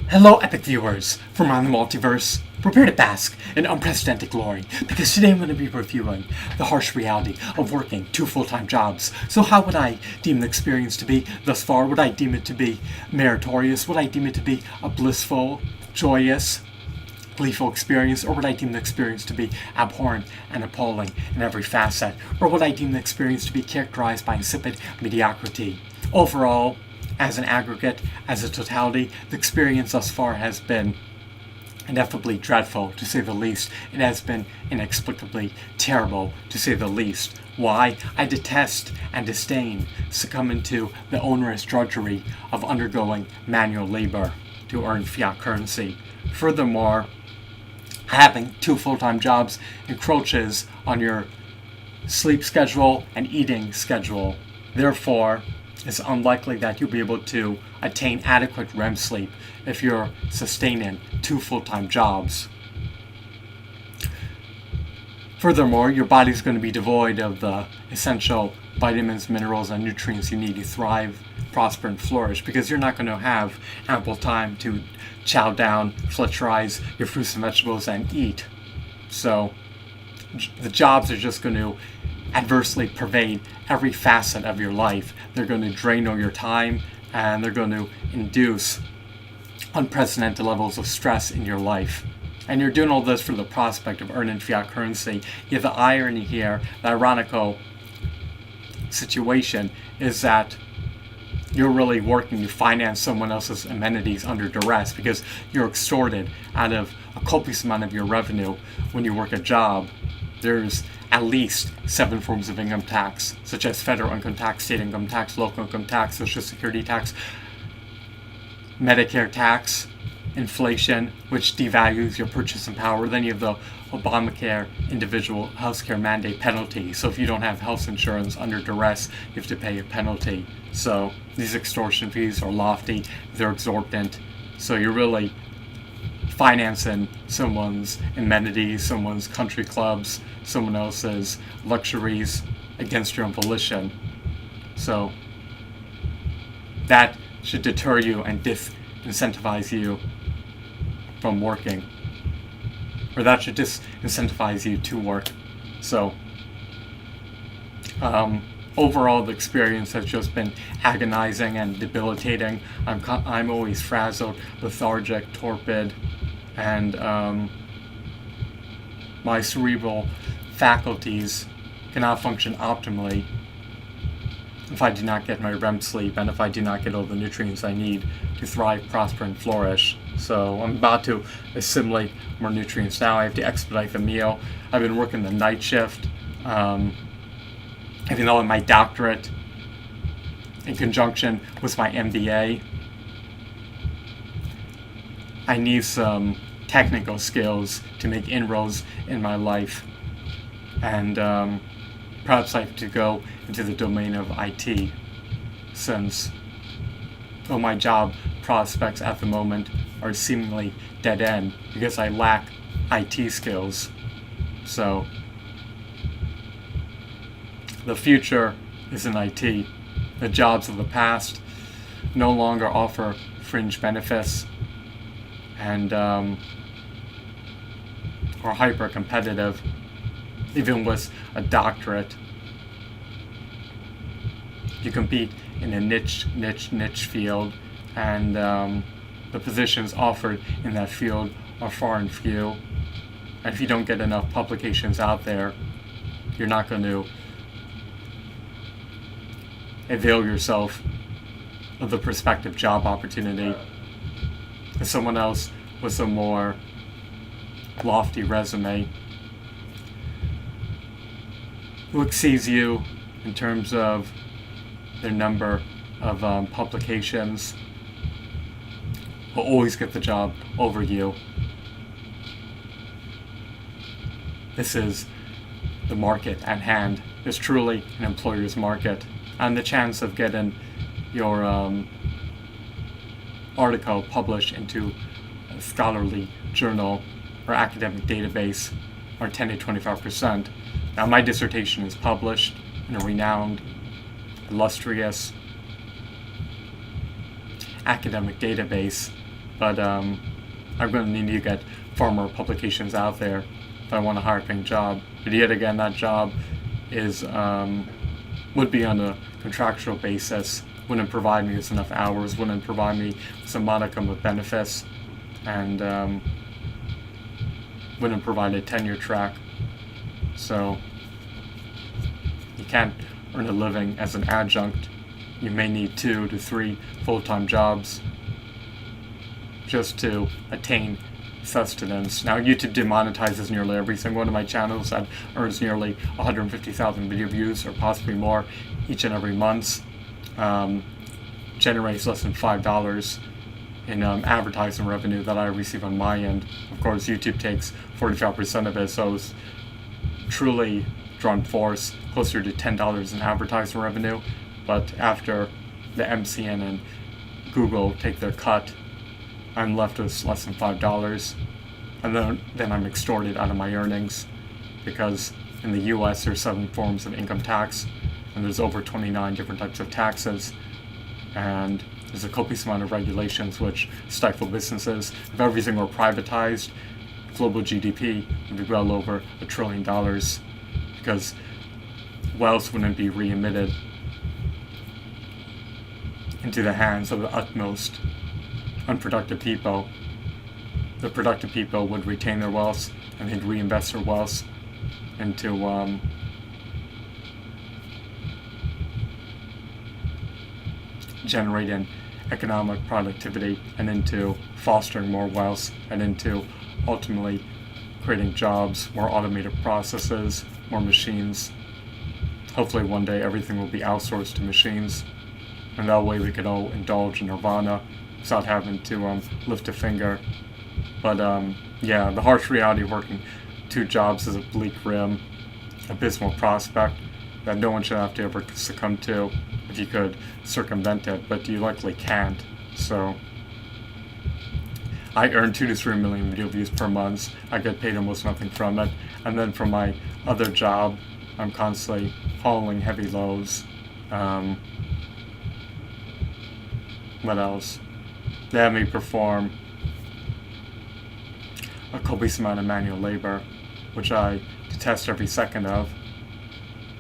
Hello, epic viewers from around the multiverse. Prepare to bask in unprecedented glory, because today I'm going to be reviewing the harsh reality of working two full-time jobs. So how would I deem the experience to be thus far? Would I deem it to be meritorious? Would I deem it to be a blissful, joyous, gleeful experience? Or would I deem the experience to be abhorrent and appalling in every facet? Or would I deem the experience to be characterized by insipid mediocrity? Overall, as an aggregate, as a totality, the experience thus far has been ineffably dreadful, to say the least. It has been inexplicably terrible, to say the least. Why? I detest and disdain succumbing to the onerous drudgery of undergoing manual labor to earn fiat currency. Furthermore, having two full-time jobs encroaches on your sleep schedule and eating schedule. Therefore, it's unlikely that you'll be able to attain adequate REM sleep if you're sustaining two full-time jobs. Furthermore, your body's going to be devoid of the essential vitamins, minerals, and nutrients you need to thrive, prosper, and flourish, because you're not going to have ample time to chow down, Fletcherize your fruits and vegetables, and eat. So the jobs are just going to adversely pervade every facet of your life. They're going to drain all your time, and they're going to induce unprecedented levels of stress in your life. And you're doing all this for the prospect of earning fiat currency. Yet the irony here, the ironical situation, is that you're really working to finance someone else's amenities under duress, because you're extorted out of a copious amount of your revenue when you work a job. There's at least 7 forms of income tax, such as federal income tax, state income tax, local income tax, social security tax, Medicare tax, inflation, which devalues your purchasing power. Then you have the Obamacare individual health care mandate penalty. So if you don't have health insurance under duress, you have to pay a penalty. So these extortion fees are lofty, they're exorbitant. So you're really financing someone's amenities, someone's country clubs, someone else's luxuries against your own volition. So that should deter you and disincentivize you from working, or that should disincentivize you to work. So overall, the experience has just been agonizing and debilitating. I'm always frazzled, lethargic, torpid, and my cerebral faculties cannot function optimally if I do not get my REM sleep, and if I do not get all the nutrients I need to thrive, prosper, and flourish. So I'm about to assimilate more nutrients now. I have to expedite the meal. I've been working the night shift, even though in my doctorate, in conjunction with my MBA, I need some technical skills to make inroads in my life, and perhaps I have to go into the domain of IT, since all my job prospects at the moment are seemingly dead end because I lack IT skills. So the future is in IT. The jobs of the past no longer offer fringe benefits and are hyper competitive. Even with a doctorate, you compete in a niche field, and the positions offered in that field are far and few. And if you don't get enough publications out there, you're not going to avail yourself of the prospective job opportunity. And someone else with a more lofty resume, who exceeds you in terms of their number of publications, will always get the job over you. This is the market at hand. It's truly an employer's market, and the chance of getting your article published into a scholarly journal or academic database are 10 to 25%. Now, my dissertation is published in a renowned, illustrious academic database, but I'm going to need to get far more publications out there if I want a higher paying job. But yet again, that job is would be on a contractual basis, wouldn't provide me with enough hours, wouldn't provide me with some modicum of benefits, and wouldn't provide a tenure track. So you can't earn a living as an adjunct. You may need 2 to 3 full-time jobs just to attain sustenance. Now, YouTube demonetizes nearly every single one of my channels that earns nearly 150,000 video views or possibly more each and every month. Generates less than $5 in advertising revenue that I receive on my end. Of course, YouTube takes 45% of it, so it's truly drawn force closer to $10 in advertising revenue. But after the MCN and Google take their cut, I'm left with less than $5, and then I'm extorted out of my earnings, because in the US there's 7 forms of income tax, and there's over 29 different types of taxes, and there's a copious amount of regulations which stifle businesses. If everything were privatized, global GDP would be well over $1 trillion, because wealth wouldn't be re-emitted into the hands of the utmost unproductive people. The productive people would retain their wealth, and they'd reinvest their wealth into generating economic productivity, and into fostering more wealth, and into ultimately creating jobs, more automated processes, more machines. Hopefully one day everything will be outsourced to machines, and that way we could all indulge in nirvana without having to lift a finger. But yeah, the harsh reality of working 2 jobs is a bleak, grim, abysmal prospect that no one should have to ever succumb to if you could circumvent it, but you likely can't. So I earn 2 to 3 million video views per month. I get paid almost nothing from it, and then from my other job, I'm constantly hauling heavy loads. What else? They have me perform a copious amount of manual labor, which I detest every second of.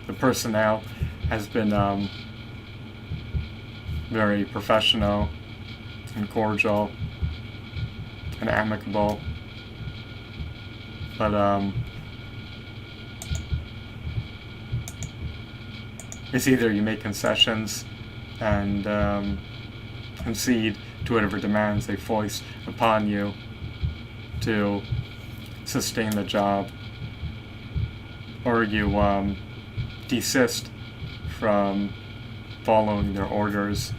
The personnel has been very professional and cordial and amicable, but it's either you make concessions and concede to whatever demands they foist upon you to sustain the job, or you desist from following their orders,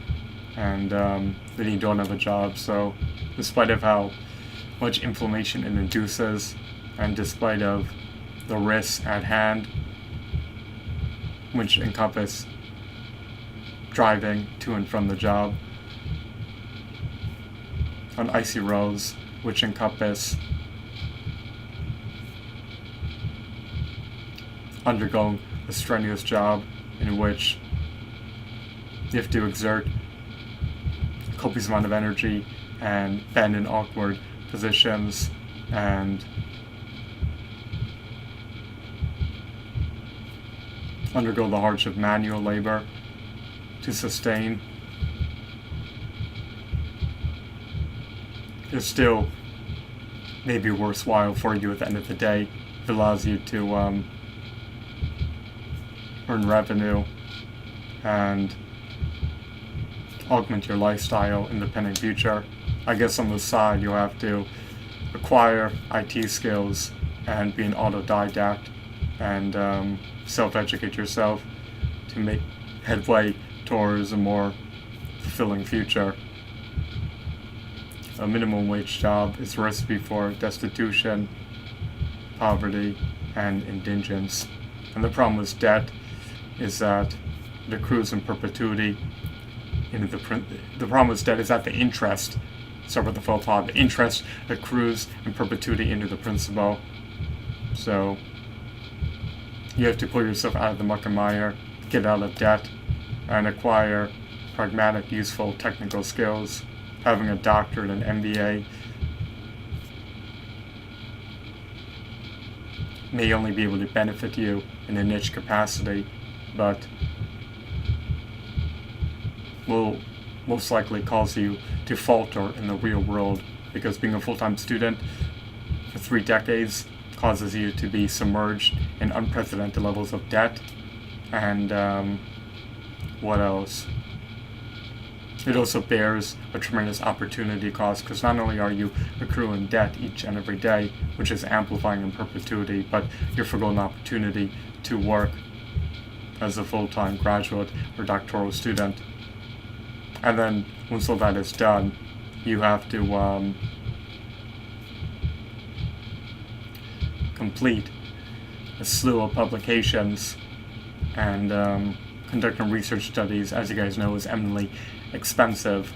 and then you don't have a job. So despite of how much inflammation it induces, and despite of the risks at hand, which encompass driving to and from the job on icy roads, which encompass undergoing a strenuous job in which you have to exert a copious amount of energy and bend in awkward positions and undergo the hardship of manual labor to sustain. It's still maybe worthwhile for you at the end of the day. It allows you to earn revenue and augment your lifestyle in the pending future. I guess on the side you'll have to acquire IT skills and be an autodidact and self-educate yourself to make headway towards a more fulfilling future. A minimum wage job is a recipe for destitution, poverty, and indigence. And the problem with debt is that it accrues in perpetuity. The problem with debt is that the interest, start with the faux pas, the interest accrues in perpetuity into the principal. So you have to pull yourself out of the muck and mire, get out of debt, and acquire pragmatic, useful technical skills having a doctorate, an MBA, may only be able to benefit you in a niche capacity, but will most likely cause you to falter in the real world, because being a full-time student for 3 decades causes you to be submerged in unprecedented levels of debt. And what else? It also bears a tremendous opportunity cost, because not only are you accruing debt each and every day, which is amplifying in perpetuity, but you're forgoing the opportunity to work as a full-time graduate or doctoral student. And then once all that is done, you have to complete a slew of publications, and conducting research studies, as you guys know, is eminently expensive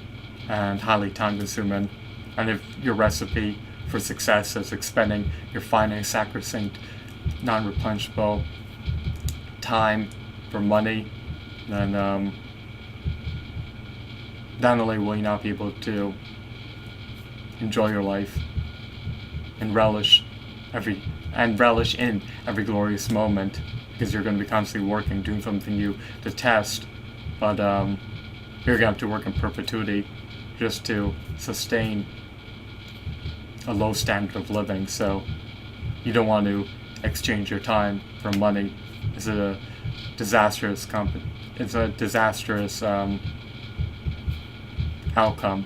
and highly time consuming. And if your recipe for success is expending your finite, sacrosanct, non-replenishable time for money, then not only will you not be able to enjoy your life and relish in every glorious moment, because you're going to be constantly working, doing something you detest, but you're going to have to work in perpetuity just to sustain a low standard of living. So you don't want to exchange your time for money. It's a disastrous outcome.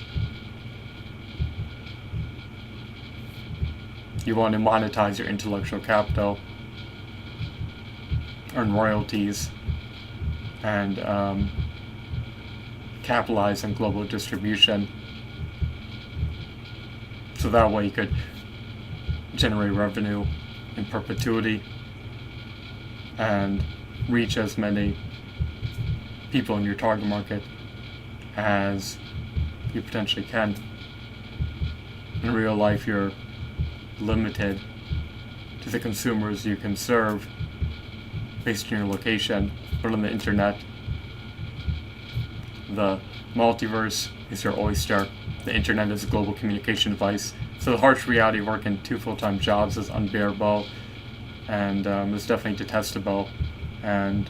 You want to monetize your intellectual capital, earn royalties, and capitalize on global distribution, so that way you could generate revenue in perpetuity and reach as many people in your target market as you potentially can. In real life, you're limited to the consumers you can serve based on your location, but on the internet, the multiverse is your oyster. The internet is a global communication device. So the harsh reality of working 2 full-time jobs is unbearable, and is definitely detestable. And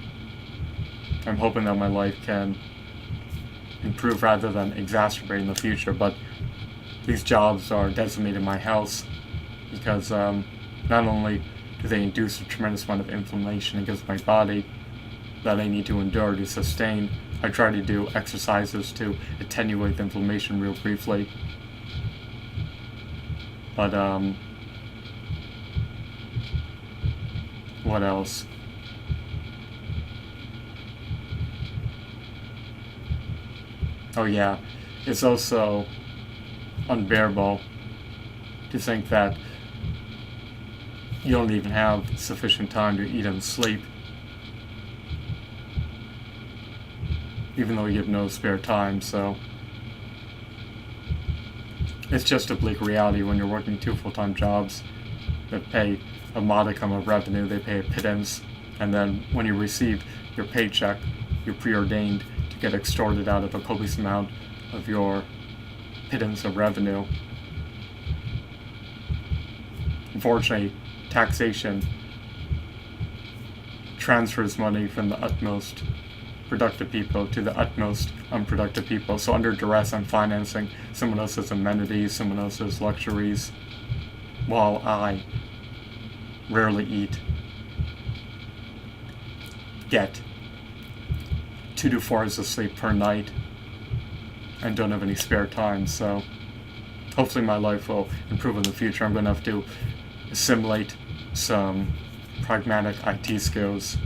I'm hoping that my life can improve rather than exacerbate in the future. But these jobs are decimating my health, because not only do they induce a tremendous amount of inflammation against my body that I need to endure to sustain. I try to do exercises to attenuate the inflammation real briefly. But what else? Oh yeah, it's also unbearable to think that you don't even have sufficient time to eat and sleep, even though you have no spare time. So it's just a bleak reality when you're working 2 full-time jobs that pay a modicum of revenue. They pay a pittance, and then when you receive your paycheck, you're preordained to get extorted out of a copious amount of your pittance of revenue. Unfortunately, taxation transfers money from the utmost productive people to the utmost unproductive people. So under duress, I'm financing someone else's amenities, someone else's luxuries, while I rarely eat, get 2 to 4 hours of sleep per night, and don't have any spare time. So hopefully my life will improve in the future. I'm going to have to assimilate some pragmatic IT skills.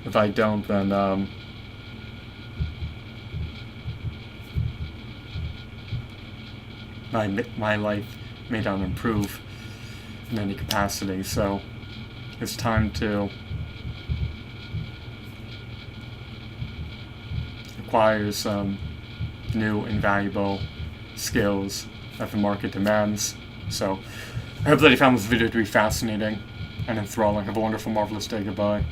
If I don't, then my life may not improve in any capacity. So it's time to acquire some new invaluable skills that the market demands. So I hope that you found this video to be fascinating and enthralling. Have a wonderful, marvelous day. Goodbye.